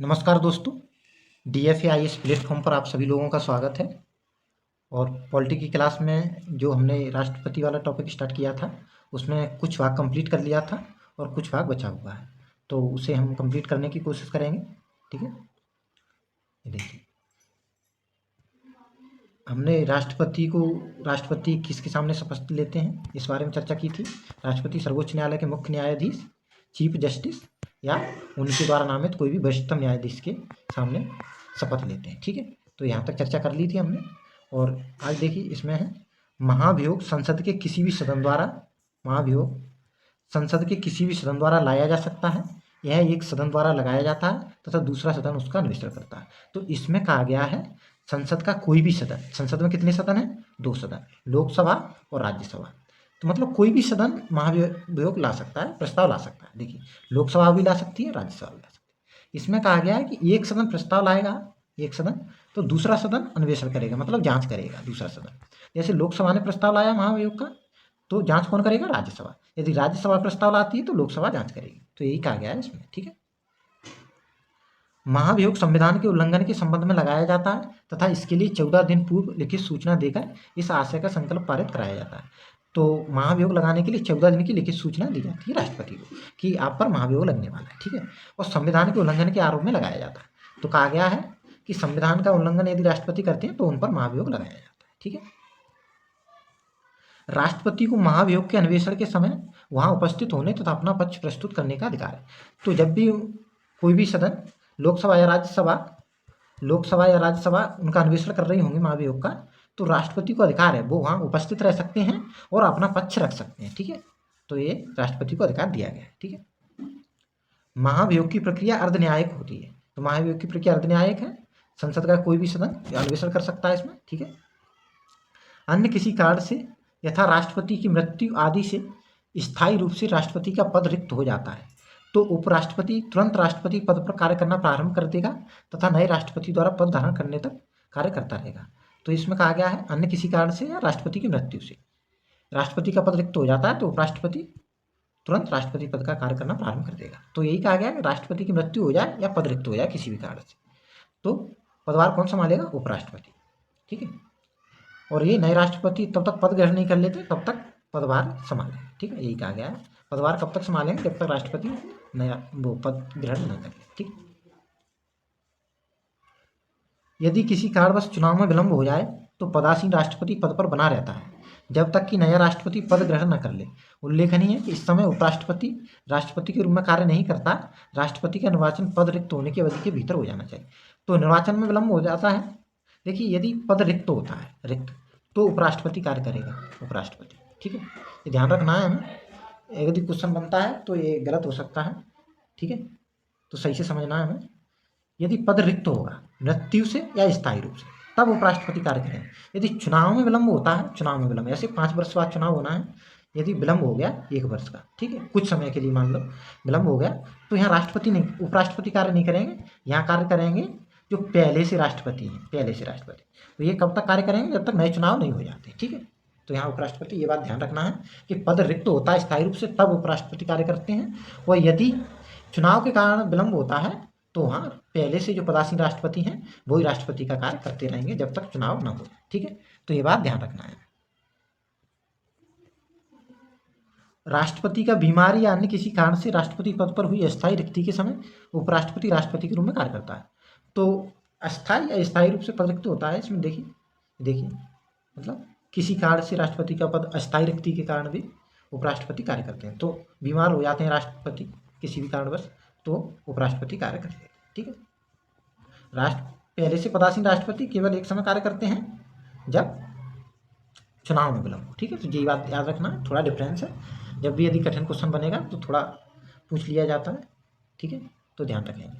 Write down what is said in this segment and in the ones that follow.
नमस्कार दोस्तों, DFA IS platform पर आप सभी लोगों का स्वागत है। और पॉलिटी की क्लास में जो हमने राष्ट्रपति वाला टॉपिक स्टार्ट किया था उसमें कुछ भाग कंप्लीट कर लिया था और कुछ भाग बचा हुआ है, तो उसे हम कंप्लीट करने की कोशिश करेंगे। ठीक है, ये देखिए, हमने राष्ट्रपति किसके सामने शपथ लेते हैं इस बारे में चर्चा की थी। राष्ट्रपति सर्वोच्च न्यायालय के मुख्य न्यायाधीश, चीफ जस्टिस या उनके द्वारा नामित कोई भी वरिष्ठतम न्यायाधीश के सामने शपथ लेते हैं। ठीक है, तो यहाँ तक चर्चा कर ली थी हमने। और आज देखिए, इसमें है महाभियोग संसद के किसी भी सदन द्वारा महाभियोग संसद के किसी भी सदन द्वारा लाया जा सकता है। यह एक सदन द्वारा लगाया जाता है तथा दूसरा सदन उसका निरीक्षण करता है। तो इसमें कहा गया है संसद का कोई भी सदन, संसद में कितने सदन हैं? 2 सदन, लोकसभा और राज्यसभा। तो मतलब कोई भी सदन महाभियोग ला सकता है, प्रस्ताव ला सकता है। देखिए, लोकसभा भी ला सकती है, राज्यसभा भी ला सकती है। इसमें कहा गया है कि एक सदन प्रस्ताव लाएगा, एक सदन, तो दूसरा सदन अन्वेषण करेगा, मतलब जांच करेगा दूसरा सदन। जैसे लोकसभा ने प्रस्ताव लाया महाभियोग का, तो जांच कौन करेगा? राज्यसभा। यदि राज्यसभा प्रस्ताव लाती है तो लोकसभा जांच करेगी। तो यही कहा गया है इसमें। ठीक है, महाभियोग संविधान के उल्लंघन के संबंध में लगाया जाता है तथा इसके लिए 14 दिन पूर्व लिखित सूचना देकर इस आशय का संकल्प पारित कराया जाता है। तो महाभियोग लगाने के लिए 14 दिन की लिखित सूचना दी जाती है राष्ट्रपति को कि आप पर महाभियोग लगने वाला है। ठीक है, और संविधान के उल्लंघन के आरोप में लगाया जाता है। तो कहा गया है कि संविधान का उल्लंघन यदि राष्ट्रपति करते हैं तो उन पर महाभियोग लगाया जाता है। ठीक है, राष्ट्रपति को महाभियोग के अन्वेषण के समय वहां उपस्थित होने तथा अपना पक्ष प्रस्तुत करने का अधिकार है। तो जब भी कोई भी सदन, लोकसभा या राज्यसभा उनका अन्वेषण कर रही होंगी महाभियोग का, तो राष्ट्रपति को अधिकार है, वो वहां उपस्थित रह सकते हैं और अपना पक्ष रख सकते हैं। ठीक है, तो ये राष्ट्रपति को अधिकार दिया गया है। ठीक है, महाभियोग की प्रक्रिया अर्धन्यायिक होती है। तो महाभियोग की प्रक्रिया अर्धन्यायिक है, संसद का कोई भी सदन अन्वेषण कर सकता है इसमें। ठीक है, अन्य किसी कारण से यथा राष्ट्रपति की मृत्यु आदि से स्थायी रूप से राष्ट्रपति का पद रिक्त हो जाता है तो उपराष्ट्रपति तुरंत राष्ट्रपति पद पर कार्य करना प्रारंभ कर देगा तथा नए राष्ट्रपति द्वारा पद धारण करने तक कार्य करता रहेगा। तो इसमें कहा गया है अन्य किसी कारण से या राष्ट्रपति की मृत्यु से राष्ट्रपति का पद रिक्त हो जाता है तो उपराष्ट्रपति तुरंत राष्ट्रपति पद का कार्य करना प्रारंभ कर देगा। तो यही कहा गया है कि राष्ट्रपति की मृत्यु हो जाए या पद रिक्त हो जाए किसी भी कारण से, तो पदभार कौन संभालेगा? उपराष्ट्रपति। ठीक है, और ये नए राष्ट्रपति तब तक पद ग्रहण नहीं कर लेते तब तक पदभार संभालें। ठीक है, यही कहा गया है, पदभार कब तक संभालेंगे? जब तक राष्ट्रपति नया वो पद ग्रहण न करे। ठीक, यदि किसी कारणवश चुनाव में विलंब हो जाए तो पदासीन राष्ट्रपति पद पर बना रहता है जब तक कि नया राष्ट्रपति पद ग्रहण न कर ले। उल्लेखनीय है कि इस समय उपराष्ट्रपति राष्ट्रपति के रूप में कार्य नहीं करता। राष्ट्रपति का निर्वाचन पद रिक्त होने की अवधि के भीतर हो जाना चाहिए। तो निर्वाचन में विलंब हो जाता है, देखिए यदि पद रिक्त होता है, रिक्त, तो उपराष्ट्रपति कार्य करेगा, उपराष्ट्रपति। ठीक है, ये ध्यान रखना है हमें, यदि क्वेश्चन बनता है तो ये गलत हो सकता है। ठीक है, तो सही से समझना है हमें। यदि पद रिक्त होगा मृत्यु से या स्थायी रूप से तब उपराष्ट्रपति कार्य करेंगे। यदि चुनाव में विलंब होता है, चुनाव में विलंब ऐसे 5 वर्ष बाद चुनाव होना है, यदि विलंब हो गया 1 वर्ष का, ठीक है, कुछ समय के लिए मान लो विलंब हो गया, तो यहाँ राष्ट्रपति नहीं, उपराष्ट्रपति कार्य नहीं करेंगे, यहाँ कार्य करेंगे जो पहले से राष्ट्रपति हैं, पहले से राष्ट्रपति। तो ये कब तक कार्य करेंगे? जब तक नए चुनाव नहीं हो जाते। ठीक है, तो यहाँ उपराष्ट्रपति, ये बात ध्यान रखना है कि पद रिक्त होता है स्थायी रूप से तब उपराष्ट्रपति कार्य करते हैं, और यदि चुनाव के कारण विलंब होता है तो वहाँ पहले से जो पदासीन राष्ट्रपति हैं वही राष्ट्रपति का कार्य करते रहेंगे जब तक चुनाव न हो। ठीक है, तो ये बात ध्यान रखना है। राष्ट्रपति का बीमारी या अन्य किसी कारण से राष्ट्रपति पद पर हुई अस्थायी रिक्ति के समय उपराष्ट्रपति राष्ट्रपति के रूप में कार्य करता है। तो अस्थायी या स्थायी रूप से पद रिक्त होता है इसमें। देखिए देखिए, मतलब किसी कारण से राष्ट्रपति का पद अस्थायी रिक्ति के कारण भी उपराष्ट्रपति कार्य करते हैं। तो बीमार हो जाते हैं राष्ट्रपति किसी भी कारणवश तो उपराष्ट्रपति कार्य करते हैं। ठीक है, राष्ट्र पहले से पदासीन राष्ट्रपति केवल एक समय कार्य करते हैं जब चुनाव में विलंब हो। ठीक है, तो ये बात याद रखना, थोड़ा डिफरेंस है। जब भी यदि कठिन क्वेश्चन बनेगा तो थोड़ा पूछ लिया जाता है। ठीक है, तो ध्यान रखेंगे।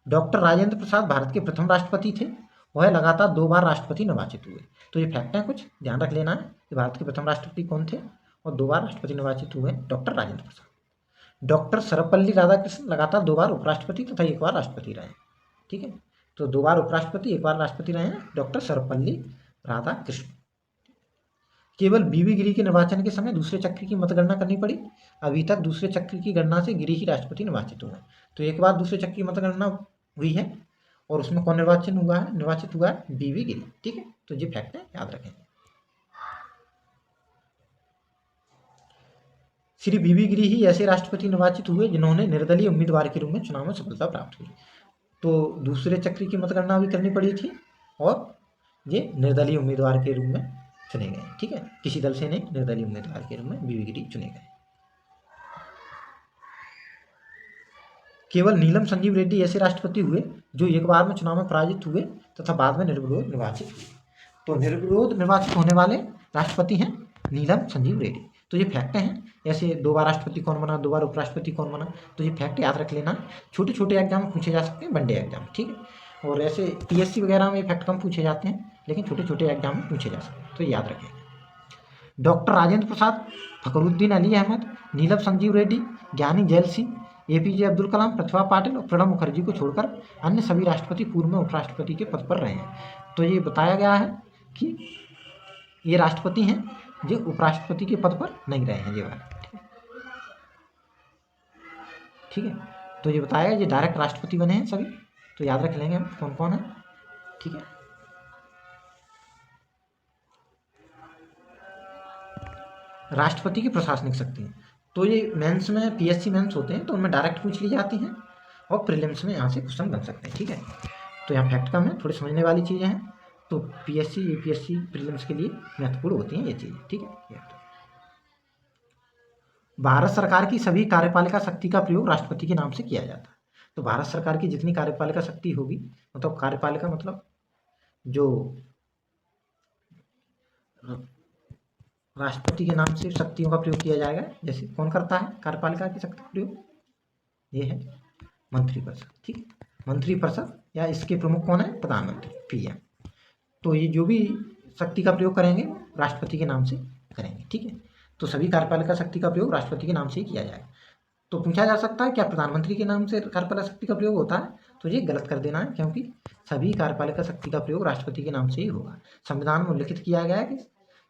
डॉक्टर राजेंद्र प्रसाद भारत के प्रथम राष्ट्रपति थे। वह लगातार 2 बार राष्ट्रपति निर्वाचित हुए। तो ये फैक्ट है, कुछ ध्यान रख लेना है कि भारत के प्रथम राष्ट्रपति कौन थे और 2 बार राष्ट्रपति निर्वाचित हुए, डॉक्टर राजेंद्र प्रसाद। डॉक्टर सर्वपल्ली राधाकृष्णन लगातार 2 बार उपराष्ट्रपति तथा 1 बार राष्ट्रपति रहे। ठीक है, तो 2 बार उपराष्ट्रपति 1 बार राष्ट्रपति रहे हैं डॉक्टर सर्वपल्ली राधाकृष्णन। केवल बीवी गिरी के निर्वाचन के समय दूसरे चक्र की मतगणना करनी पड़ी। अभी तक दूसरे चक्र की गणना से गिरी ही राष्ट्रपति निर्वाचित हुए। तो एक बार दूसरे चक्र की मतगणना हुई है और उसमें कौन निर्वाचित हुआ है बीवी गिरी। ठीक है, तो ये फैक्ट है, याद रखें। श्री बीवी गिरी ही ऐसे राष्ट्रपति निर्वाचित हुए जिन्होंने निर्दलीय उम्मीदवार के रूप में चुनाव में सफलता प्राप्त की। तो दूसरे चक्र की मतगणना भी करनी पड़ी थी और ये निर्दलीय उम्मीदवार के रूप में चुने गए। ठीक है, किसी दल से नहीं, निर्दलीय उम्मीदवार के रूप में बीवी गिरी चुने गए। केवल नीलम संजीव रेड्डी ऐसे राष्ट्रपति हुए जो एक बार में चुनाव में पराजित हुए तथा बाद में निर्विरोध निर्वाचित हुए। तो निर्विरोध निर्वाचित होने वाले राष्ट्रपति हैं नीलम संजीव रेड्डी। तो ये फैक्ट हैं। ऐसे 2 बार राष्ट्रपति कौन बना, 2 बार उपराष्ट्रपति कौन बना, तो ये फैक्ट याद रख लेना। छोटे छोटे एग्जाम में पूछे जा सकते हैं, वनडे एग्जाम। ठीक है, और ऐसे पीएससी वगैरह में फैक्ट कम पूछे जाते हैं, लेकिन छोटे छोटे एग्जाम में पूछे जा सकते हैं, तो याद रखें। डॉक्टर राजेंद्र प्रसाद, फखरुद्दीन अली अहमद, नीलम संजीव रेड्डी, ज्ञानी जैल सिंह, एपीजे अब्दुल कलाम, प्रतिभा पाटिल और प्रणब मुखर्जी को छोड़कर अन्य सभी राष्ट्रपति पूर्व में उपराष्ट्रपति के पद पर रहे हैं। तो ये बताया गया है कि ये राष्ट्रपति हैं जो उपराष्ट्रपति के पद पर नहीं रहे हैं, ये बात। ठीक है, तो ये बताया ये डायरेक्ट राष्ट्रपति बने हैं सभी। तो याद रख लेंगे हम कौन कौन है। ठीक है, राष्ट्रपति की प्रशासनिक शक्ति। तो ये मेंस में पीएससी मेंस होते हैं तो उनमें डायरेक्ट पूछ ली जाती हैं और प्रीलिम्स में यहाँ से क्वेश्चन बन सकते हैं। ठीक है, तो यहाँ फैक्ट कम है, थोड़ी समझने वाली चीज़ें हैं। तो पीएससी यूपीएससी प्रीलिम्स के लिए महत्वपूर्ण होती हैं ये चीज़ें। ठीक है, भारत सरकार की सभी कार्यपालिका शक्ति का प्रयोग राष्ट्रपति के नाम से किया जाता है। तो भारत सरकार की जितनी कार्यपालिका शक्ति होगी, मतलब कार्यपालिका मतलब जो राष्ट्रपति के नाम से शक्तियों का प्रयोग किया जाएगा। जैसे कौन करता है कार्यपालिका की शक्ति का प्रयोग, ये है मंत्रिपरिषद। ठीक है, मंत्रिपरिषद या इसके प्रमुख कौन है, प्रधानमंत्री, पीएम। तो ये जो भी शक्ति का प्रयोग करेंगे राष्ट्रपति के नाम से करेंगे। ठीक है, तो सभी कार्यपालिका शक्ति का प्रयोग राष्ट्रपति के नाम से ही किया जाएगा। तो पूछा जा सकता है क्या प्रधानमंत्री के नाम से कार्यपालिका शक्ति का प्रयोग होता है, तो ये गलत कर देना है, क्योंकि सभी कार्यपालिका शक्ति का प्रयोग राष्ट्रपति के नाम से ही होगा। संविधान में उल्लिखित किया गया है कि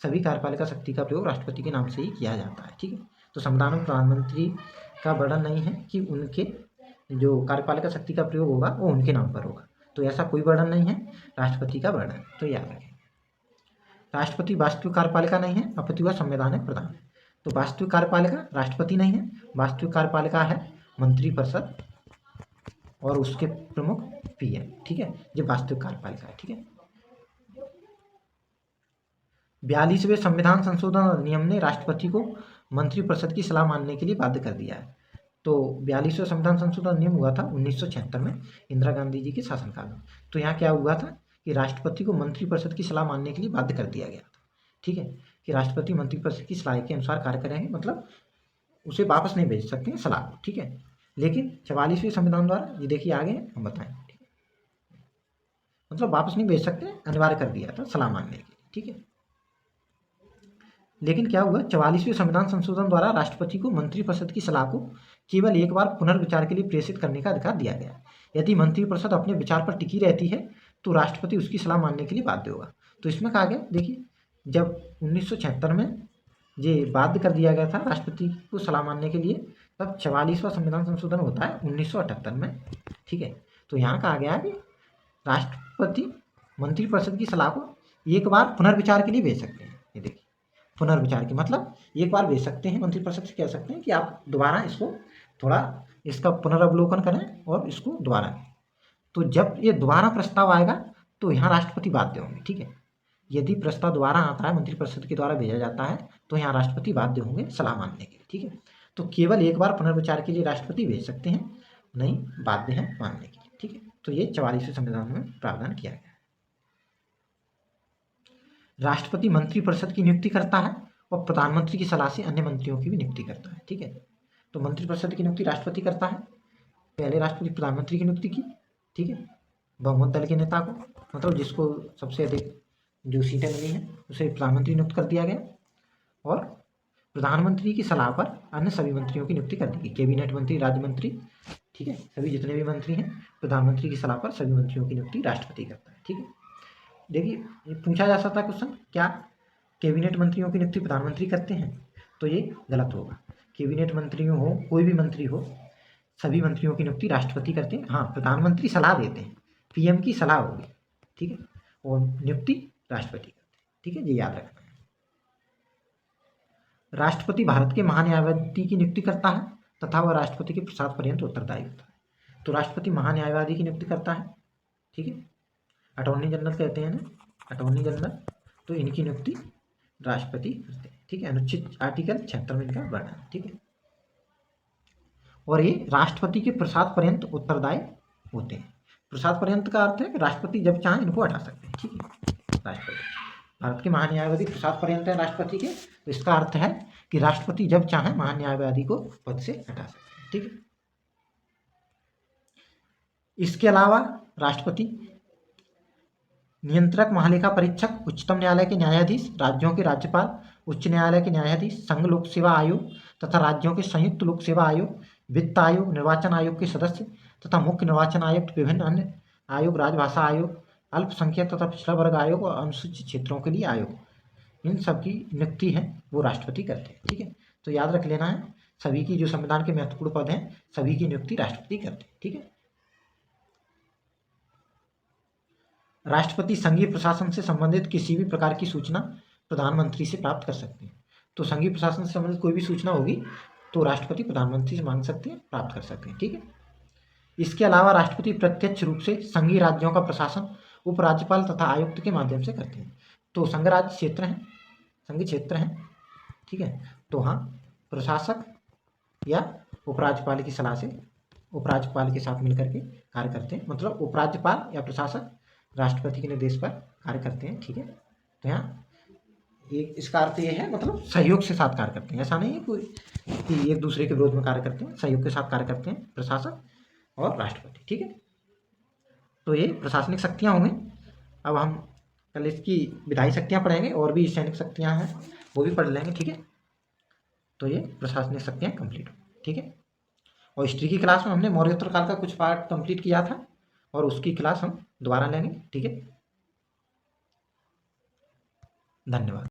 सभी कार्यपालिका शक्ति का प्रयोग राष्ट्रपति के नाम से ही किया जाता है। ठीक है, तो संविधान में प्रधानमंत्री का वर्णन नहीं है कि उनके जो कार्यपालिका शक्ति का प्रयोग होगा वो उनके नाम पर होगा। तो ऐसा कोई वर्णन नहीं है, राष्ट्रपति का वर्णन। तो याद रखें, राष्ट्रपति वास्तविक कार्यपालिका नहीं है, अपितु वह संवैधानिक प्रधान है। तो वास्तविक कार्यपालिका राष्ट्रपति नहीं है, वास्तविक कार्यपालिका है मंत्रिपरिषद और उसके प्रमुख पीएम। ठीक है, ये वास्तविक कार्यपालिका है। ठीक है, 42वें संविधान संशोधन अधिनियम ने राष्ट्रपति को मंत्रिपरिषद की सलाह मानने के लिए बाध्य कर दिया है। तो 42वें संविधान संशोधन अधिनियम हुआ था 1976 में, इंदिरा गांधी जी के शासनकाल में। तो यहाँ क्या हुआ था कि राष्ट्रपति को मंत्रिपरिषद की सलाह मानने के लिए बाध्य कर दिया गया था। ठीक है, कि राष्ट्रपति मंत्रिपरिषद की सलाह के अनुसार कार्य करेंगे, मतलब उसे वापस नहीं भेज सकते हैं सलाह को। ठीक है, लेकिन 44वें संविधान द्वारा, ये देखिए आगे हम बताएं, ठीक है, मतलब वापस नहीं भेज सकते, अनिवार्य कर दिया था सलाह मानने के लिए। ठीक है, लेकिन क्या हुआ, 44वें संविधान संशोधन द्वारा राष्ट्रपति को मंत्रिपरिषद की सलाह को केवल एक बार पुनर्विचार के लिए प्रेषित करने का अधिकार दिया गया। यदि मंत्रिपरिषद अपने विचार पर टिकी रहती है तो राष्ट्रपति उसकी सलाह मानने के लिए बाध्य होगा। तो इसमें कहा गया, देखिए, जब 1976 में ये बाध्य कर दिया गया था राष्ट्रपति को सलाह मानने के लिए, तब 44वां संविधान संशोधन होता है 1978 में। ठीक है, तो यहाँ कहा गया कि राष्ट्रपति मंत्रिपरिषद की सलाह को एक बार पुनर्विचार के लिए भेज सकते हैं। ये देखिए, पुनर्विचार की मतलब एक बार भेज सकते हैं, मंत्रिपरिषद से कह सकते हैं कि आप दोबारा इसको थोड़ा इसका पुनर्वलोकन करें और इसको दोबारा करें। तो जब ये दोबारा प्रस्ताव आएगा तो यहाँ राष्ट्रपति बाध्य होंगे। ठीक है, यदि प्रस्ताव दोबारा आता है, मंत्रिपरिषद के द्वारा भेजा जाता है, तो यहाँ राष्ट्रपति बाध्य होंगे सलाह मानने के लिए। ठीक है, तो केवल एक बार पुनर्विचार के लिए राष्ट्रपति भेज सकते हैं, नहीं बाध्य हैं मानने के लिए। ठीक है, तो ये 44वें संविधान में प्रावधान किया गया है। राष्ट्रपति मंत्रिपरिषद की नियुक्ति करता है और प्रधानमंत्री की सलाह से अन्य मंत्रियों की भी नियुक्ति करता है। ठीक है, तो मंत्रिपरिषद की नियुक्ति राष्ट्रपति करता है। पहले राष्ट्रपति प्रधानमंत्री की नियुक्ति की। ठीक है, बहुमत दल के नेता को, मतलब जिसको सबसे अधिक जो सीटें मिली हैं उसे प्रधानमंत्री नियुक्त कर दिया गया, और प्रधानमंत्री की सलाह पर अन्य सभी मंत्रियों की नियुक्ति कर दी गई, कैबिनेट मंत्री, राज्य मंत्री। ठीक है, सभी जितने भी मंत्री हैं, प्रधानमंत्री की सलाह पर सभी मंत्रियों की नियुक्ति राष्ट्रपति करता है। ठीक है, देखिए, ये पूछा जा सकता है क्वेश्चन क्या कैबिनेट मंत्रियों की नियुक्ति प्रधानमंत्री करते हैं, तो ये गलत होगा। कैबिनेट मंत्रियों हो, कोई भी मंत्री हो, सभी मंत्रियों की नियुक्ति राष्ट्रपति करते हैं। हाँ, प्रधानमंत्री सलाह देते हैं, पीएम की सलाह होगी, ठीक है, और नियुक्ति राष्ट्रपति करते हैं, ठीक है, ये याद रखना है। राष्ट्रपति भारत के महान्यायवादी की नियुक्ति करता है तथा वह राष्ट्रपति के प्रसाद पर्यंत उत्तरदायी होता है। तो राष्ट्रपति महान्यायवादी की नियुक्ति करता है, ठीक है, अटॉर्नी जनरल कहते हैं ना, अटॉर्नी जनरल, तो इनकी नियुक्ति राष्ट्रपति करते हैं, ठीक है। अनुच्छेद आर्टिकल 76 में इनका वर्णन, ठीक है। और ये राष्ट्रपति के प्रसाद पर्यंत उत्तरदायी होते हैं। प्रसाद पर्यंत का अर्थ है कि राष्ट्रपति जब चाहें इनको हटा सकते हैं, ठीक है। राष्ट्रपति भारत के महान्यायवादी प्रसाद पर्यंत है राष्ट्रपति के, तो इसका अर्थ है कि राष्ट्रपति जब चाहें महान्यायवादी को पद से हटा सकते हैं, ठीक है। इसके अलावा राष्ट्रपति नियंत्रक, महालेखा परीक्षक, उच्चतम न्यायालय के न्यायाधीश, राज्यों के राज्यपाल, उच्च न्यायालय के न्यायाधीश, संघ लोक सेवा आयोग तथा राज्यों के संयुक्त लोक सेवा आयोग, वित्त आयोग, निर्वाचन आयोग के सदस्य तथा मुख्य निर्वाचन आयुक्त, विभिन्न अन्य आयोग, राजभाषा आयोग, अल्पसंख्यक तथा पिछड़ा वर्ग आयोग और अनुसूचित क्षेत्रों के लिए आयोग, इन सब की नियुक्ति है वो राष्ट्रपति करते हैं, ठीक है। तो याद रख लेना है, सभी की जो संविधान के महत्वपूर्ण पद हैं सभी की नियुक्ति राष्ट्रपति करते हैं, ठीक है। राष्ट्रपति संघीय प्रशासन से संबंधित किसी भी प्रकार की सूचना प्रधानमंत्री से प्राप्त कर सकते हैं। तो संघीय प्रशासन से संबंधित कोई भी सूचना होगी तो राष्ट्रपति प्रधानमंत्री से मांग सकते हैं, प्राप्त कर सकते हैं, ठीक है। इसके अलावा राष्ट्रपति प्रत्यक्ष रूप से संघीय राज्यों का प्रशासन उपराज्यपाल तथा आयुक्त के माध्यम से करते हैं। तो संघ राज्य क्षेत्र हैं, संघीय क्षेत्र हैं, ठीक है, तो हाँ प्रशासक या उपराज्यपाल की सलाह से उपराज्यपाल के साथ मिलकर के कार्य करते हैं, मतलब उपराज्यपाल या प्रशासक राष्ट्रपति के निर्देश पर कार्य करते हैं, ठीक है। तो यहाँ एक इसका अर्थ ये है, मतलब सहयोग से साथ कार्य करते हैं, ऐसा नहीं है कोई कि एक दूसरे के विरोध में कार्य करते हैं, सहयोग के साथ कार्य करते हैं प्रशासक और राष्ट्रपति, ठीक है। तो ये प्रशासनिक शक्तियाँ होंगी। अब हम कल इसकी विधायी शक्तियाँ पढ़ेंगे और भी सैनिक शक्तियाँ हैं वो भी पढ़ लेंगे, ठीक है। तो ये प्रशासनिक शक्तियाँ कंप्लीट हो, ठीक है। और हिस्ट्री की क्लास में हमने मौर्योत्तर काल का कुछ पार्ट कंप्लीट किया था और उसकी क्लास हम दोबारा लेंगे, ठीक है। धन्यवाद।